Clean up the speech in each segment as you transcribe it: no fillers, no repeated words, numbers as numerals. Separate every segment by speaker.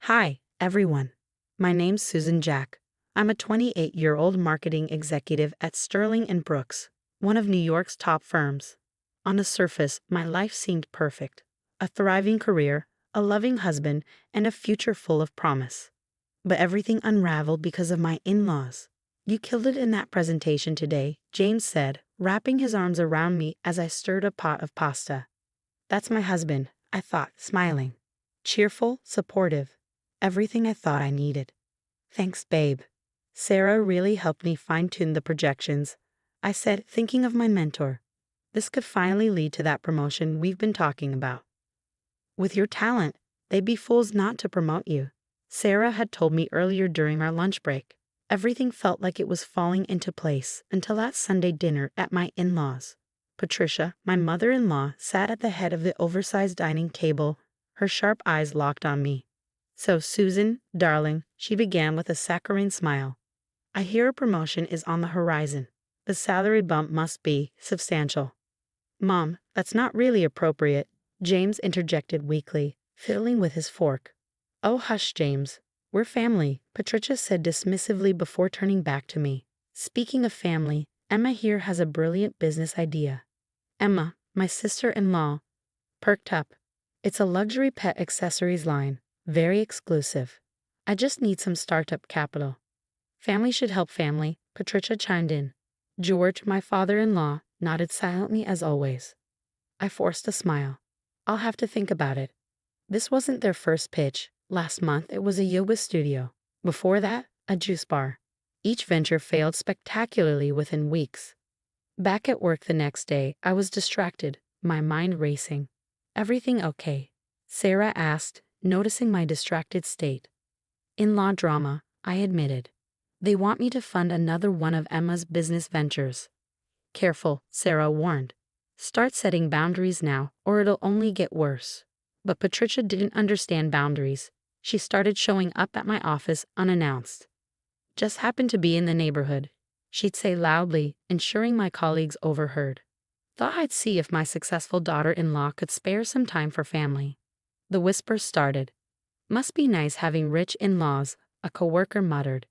Speaker 1: Hi, everyone. My name's Susan Jack. I'm a 28-year-old marketing executive at Sterling and Brooks, one of New York's top firms. On the surface, my life seemed perfect. A thriving career, a loving husband, and a future full of promise. But everything unraveled because of my in-laws. You killed it in that presentation today, James said, wrapping his arms around me as I stirred a pot of pasta. That's my husband, I thought, smiling. Cheerful, supportive. Everything I thought I needed. Thanks, babe. Sarah really helped me fine-tune the projections, I said, thinking of my mentor. This could finally lead to that promotion we've been talking about. With your talent, they'd be fools not to promote you. Sarah had told me earlier during our lunch break. Everything felt like it was falling into place until that Sunday dinner at my in-laws. Patricia, my mother-in-law, sat at the head of the oversized dining table, her sharp eyes locked on me. So, Susan, darling, she began with a saccharine smile. I hear a promotion is on the horizon. The salary bump must be substantial. Mom, that's not really appropriate, James interjected weakly, fiddling with his fork. Oh, hush, James. We're family, Patricia said dismissively before turning back to me. Speaking of family, Emma here has a brilliant business idea. Emma, my sister-in-law, perked up. It's a luxury pet accessories line. Very exclusive. I just need some startup capital. Family should help family, Patricia chimed in. George, my father-in-law, nodded silently as always. I forced a smile. I'll have to think about it. This wasn't their first pitch. Last month it was a yoga studio. Before that, a juice bar. Each venture failed spectacularly within weeks. Back at work the next day, I was distracted, my mind racing. Everything okay? Sarah asked, noticing my distracted state. In-law drama, I admitted. They want me to fund another one of Emma's business ventures. Careful, Sarah warned. Start setting boundaries now, or it'll only get worse. But Patricia didn't understand boundaries. She started showing up at my office unannounced. Just happened to be in the neighborhood, she'd say loudly, ensuring my colleagues overheard. Thought I'd see if my successful daughter-in-law could spare some time for family. The whispers started. Must be nice having rich in-laws, a coworker muttered.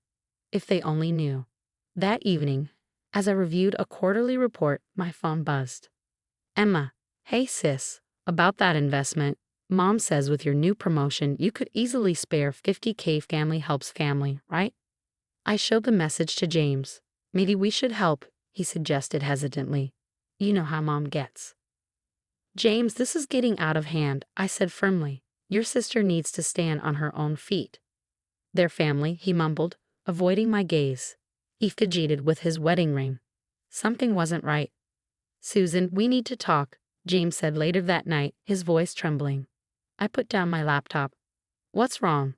Speaker 1: If they only knew. That evening, as I reviewed a quarterly report, my phone buzzed. Emma, hey sis, about that investment. Mom says with your new promotion you could easily spare $50K. Family helps family, right? I showed the message to James. Maybe we should help, he suggested hesitantly. You know how Mom gets. James, this is getting out of hand, I said firmly. Your sister needs to stand on her own feet. Their family, he mumbled, avoiding my gaze. He fidgeted with his wedding ring. Something wasn't right. Susan, we need to talk, James said later that night, his voice trembling. I put down my laptop. What's wrong?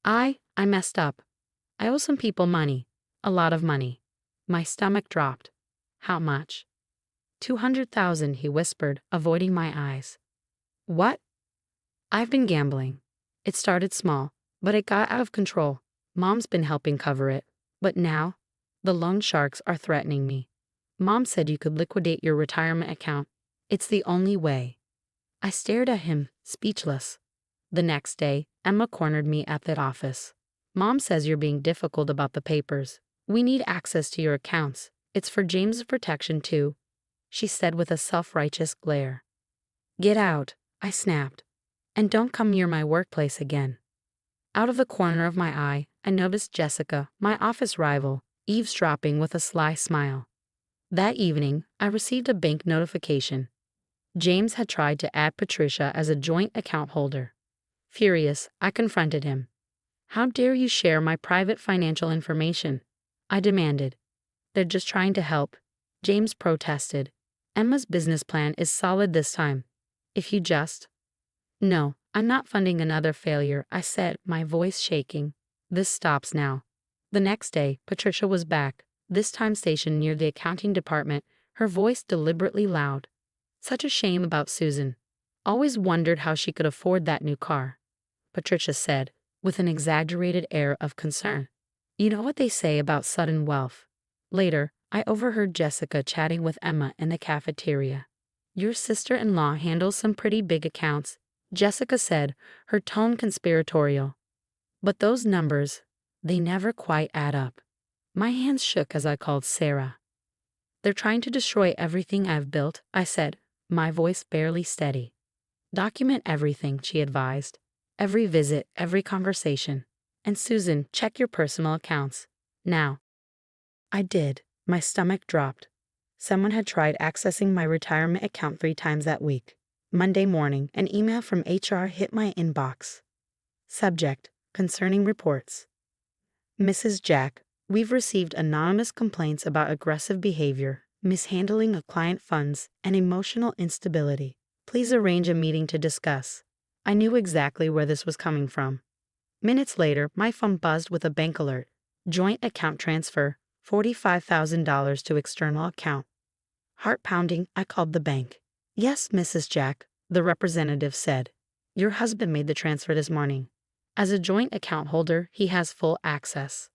Speaker 1: I messed up. I owe some people money. A lot of money. My stomach dropped. How much? 200,000, he whispered, avoiding my eyes. What? I've been gambling. It started small, but it got out of control. Mom's been helping cover it. But now, the loan sharks are threatening me. Mom said you could liquidate your retirement account. It's the only way. I stared at him, speechless. The next day, Emma cornered me at the office. Mom says you're being difficult about the papers. We need access to your accounts. It's for James's protection too, she said with a self-righteous glare. Get out, I snapped. And don't come near my workplace again. Out of the corner of my eye, I noticed Jessica, my office rival, eavesdropping with a sly smile. That evening, I received a bank notification. James had tried to add Patricia as a joint account holder. Furious, I confronted him. How dare you share my private financial information? I demanded. They're just trying to help, James protested. Emma's business plan is solid this time. If you just... No, I'm not funding another failure, I said, my voice shaking. This stops now. The next day, Patricia was back, this time stationed near the accounting department, her voice deliberately loud. Such a shame about Susan. Always wondered how she could afford that new car, Patricia said, with an exaggerated air of concern. You know what they say about sudden wealth. Later, I overheard Jessica chatting with Emma in the cafeteria. Your sister-in-law handles some pretty big accounts, Jessica said, her tone conspiratorial. But those numbers, they never quite add up. My hands shook as I called Sarah. They're trying to destroy everything I've built, I said, my voice barely steady. Document everything, she advised. Every visit, every conversation. And Susan, check your personal accounts. Now. I did. My stomach dropped. Someone had tried accessing my retirement account 3 times that week. Monday morning, an email from HR hit my inbox. Subject: concerning reports. Mrs. Jack, we've received anonymous complaints about aggressive behavior, mishandling of client funds, and emotional instability. Please arrange a meeting to discuss. I knew exactly where this was coming from. Minutes later, my phone buzzed with a bank alert. Joint account transfer, $45,000 to external account. Heart pounding, I called the bank. Yes, Mrs. Jack, the representative said. Your husband made the transfer this morning. As a joint account holder, he has full access.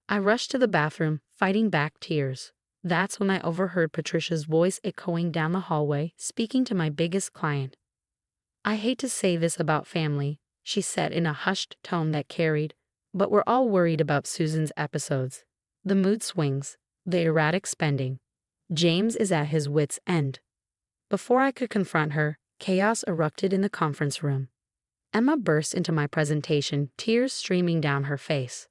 Speaker 1: I rushed to the bathroom, fighting back tears. That's when I overheard Patricia's voice echoing down the hallway, speaking to my biggest client. I hate to say this about family, she said in a hushed tone that carried, but we're all worried about Susan's episodes. The mood swings, the erratic spending. James is at his wit's end. Before I could confront her, chaos erupted in the conference room. Emma burst into my presentation, tears streaming down her face.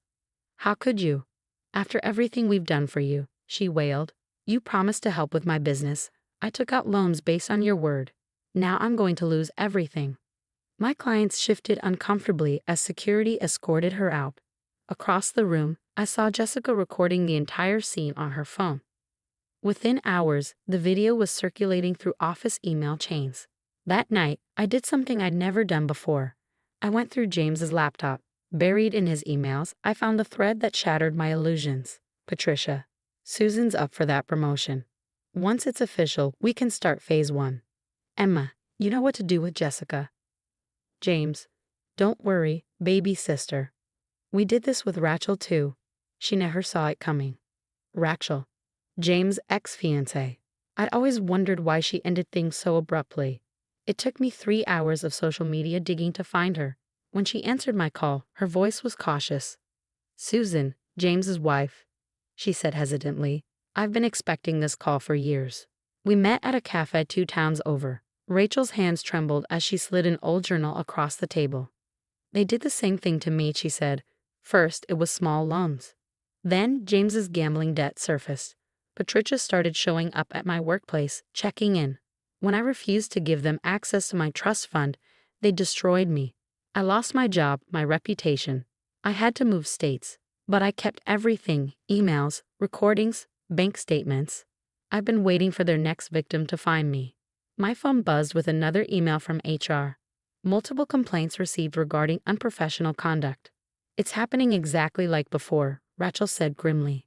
Speaker 1: How could you? After everything we've done for you, she wailed. You promised to help with my business. I took out loans based on your word. Now I'm going to lose everything. My clients shifted uncomfortably as security escorted her out. Across the room, I saw Jessica recording the entire scene on her phone. Within hours, the video was circulating through office email chains. That night, I did something I'd never done before. I went through James's laptop. Buried in his emails, I found the thread that shattered my illusions. Patricia, Susan's up for that promotion. Once it's official, we can start phase 1. Emma, you know what to do with Jessica. James, don't worry, baby sister. We did this with Rachel too. She never saw it coming. Rachel, James' ex-fiancée. I'd always wondered why she ended things so abruptly. It took me 3 hours of social media digging to find her. When she answered my call, her voice was cautious. Susan, James's wife, she said hesitantly. I've been expecting this call for years. We met at a cafe 2 towns over. Rachel's hands trembled as she slid an old journal across the table. They did the same thing to me, she said. First, it was small loans. Then, James's gambling debt surfaced. Patricia started showing up at my workplace, checking in. When I refused to give them access to my trust fund, they destroyed me. I lost my job, my reputation. I had to move states, but I kept everything: emails, recordings, bank statements. I've been waiting for their next victim to find me. My phone buzzed with another email from HR. Multiple complaints received regarding unprofessional conduct. It's happening exactly like before, Rachel said grimly.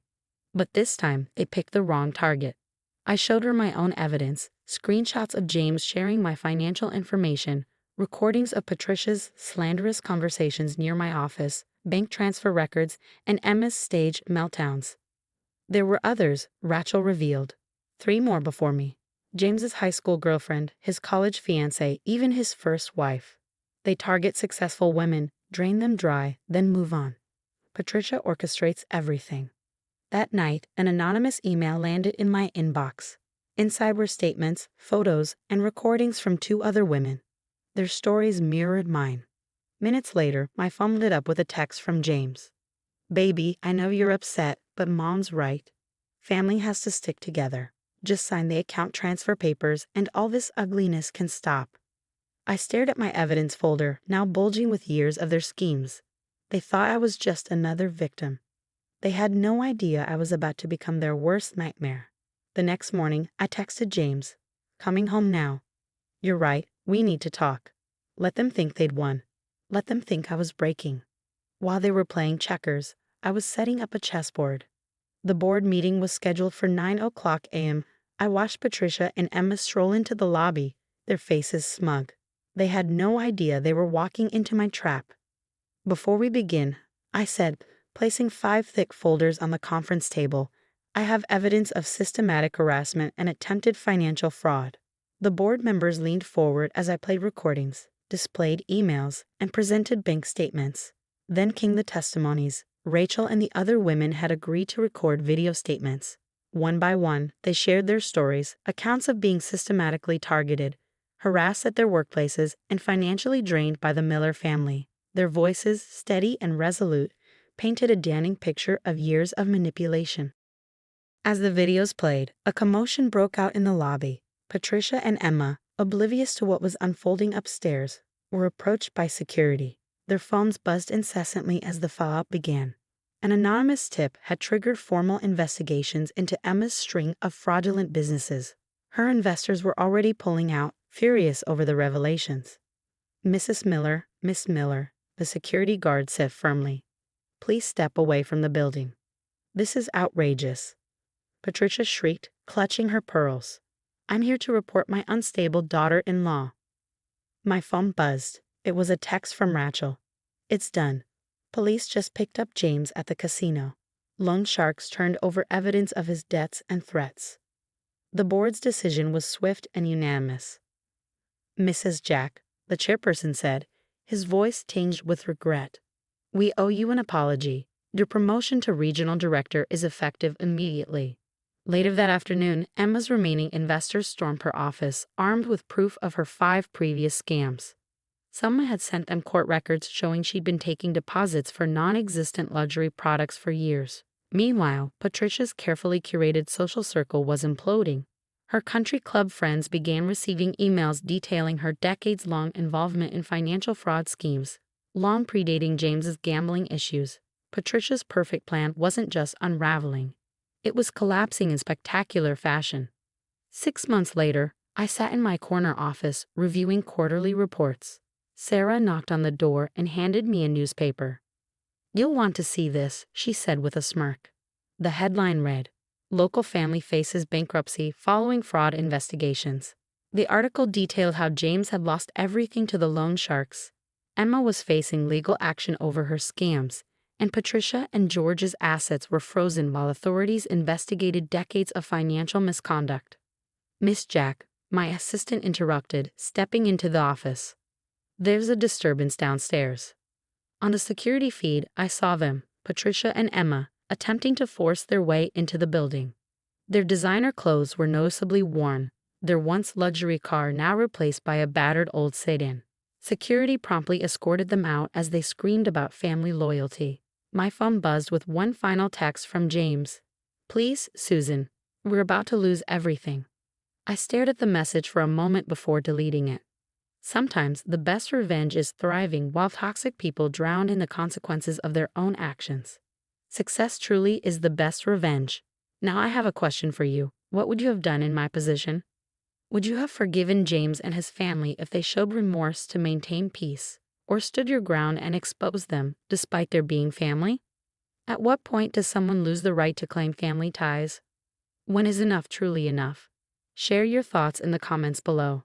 Speaker 1: But this time, they picked the wrong target. I showed her my own evidence, screenshots of James sharing my financial information, recordings of Patricia's slanderous conversations near my office, bank transfer records, and Emma's stage meltdowns. There were others, Rachel revealed. 3 more before me. James's high school girlfriend, his college fiancée, even his first wife. They target successful women, drain them dry, then move on. Patricia orchestrates everything. That night, an anonymous email landed in my inbox. Inside were statements, photos, and recordings from 2 other women. Their stories mirrored mine. Minutes later, my phone lit up with a text from James. Baby, I know you're upset, but Mom's right. Family has to stick together. Just sign the account transfer papers and all this ugliness can stop. I stared at my evidence folder, now bulging with years of their schemes. They thought I was just another victim. They had no idea I was about to become their worst nightmare. The next morning, I texted James. Coming home now. You're right, we need to talk. Let them think they'd won. Let them think I was breaking. While they were playing checkers, I was setting up a chessboard. The board meeting was scheduled for 9:00 a.m. I watched Patricia and Emma stroll into the lobby, their faces smug. They had no idea they were walking into my trap. Before we begin, I said, placing 5 thick folders on the conference table, I have evidence of systematic harassment and attempted financial fraud. The board members leaned forward as I played recordings, displayed emails, and presented bank statements. Then came the testimonies. Rachel and the other women had agreed to record video statements. One by one, they shared their stories, accounts of being systematically targeted, harassed at their workplaces, and financially drained by the Miller family. Their voices, steady and resolute, painted a damning picture of years of manipulation. As the videos played, a commotion broke out in the lobby. Patricia and Emma, oblivious to what was unfolding upstairs, were approached by security. Their phones buzzed incessantly as the fallout began. An anonymous tip had triggered formal investigations into Emma's string of fraudulent businesses. Her investors were already pulling out, furious over the revelations. "Mrs. Miller, Miss Miller," the security guard said firmly. "Please step away from the building. This is outrageous." Patricia shrieked, clutching her pearls. "I'm here to report my unstable daughter-in-law." My phone buzzed. It was a text from Rachel. "It's done. Police just picked up James at the casino. Loan sharks turned over evidence of his debts and threats." The board's decision was swift and unanimous. "Mrs. Jack," the chairperson said, his voice tinged with regret, "we owe you an apology. Your promotion to regional director is effective immediately." Later that afternoon, Emma's remaining investors stormed her office, armed with proof of her 5 previous scams. Someone had sent them court records showing she'd been taking deposits for non-existent luxury products for years. Meanwhile, Patricia's carefully curated social circle was imploding. Her country club friends began receiving emails detailing her decades-long involvement in financial fraud schemes, long predating James's gambling issues. Patricia's perfect plan wasn't just unraveling. It was collapsing in spectacular fashion. 6 months later, I sat in my corner office reviewing quarterly reports. Sarah knocked on the door and handed me a newspaper. "You'll want to see this," she said with a smirk. The headline read, "Local family faces bankruptcy following fraud investigations." The article detailed how James had lost everything to the loan sharks. Emma was facing legal action over her scams, and Patricia and George's assets were frozen while authorities investigated decades of financial misconduct. "Miss Jack," my assistant interrupted, stepping into the office. "There's a disturbance downstairs." On the security feed, I saw them, Patricia and Emma, attempting to force their way into the building. Their designer clothes were noticeably worn, their once luxury car now replaced by a battered old sedan. Security promptly escorted them out as they screamed about family loyalty. My phone buzzed with one final text from James. "Please, Susan, we're about to lose everything." I stared at the message for a moment before deleting it. Sometimes the best revenge is thriving while toxic people drown in the consequences of their own actions. Success truly is the best revenge. Now I have a question for you. What would you have done in my position? Would you have forgiven James and his family if they showed remorse to maintain peace, or stood your ground and exposed them, despite their being family? At what point does someone lose the right to claim family ties? When is enough truly enough? Share your thoughts in the comments below.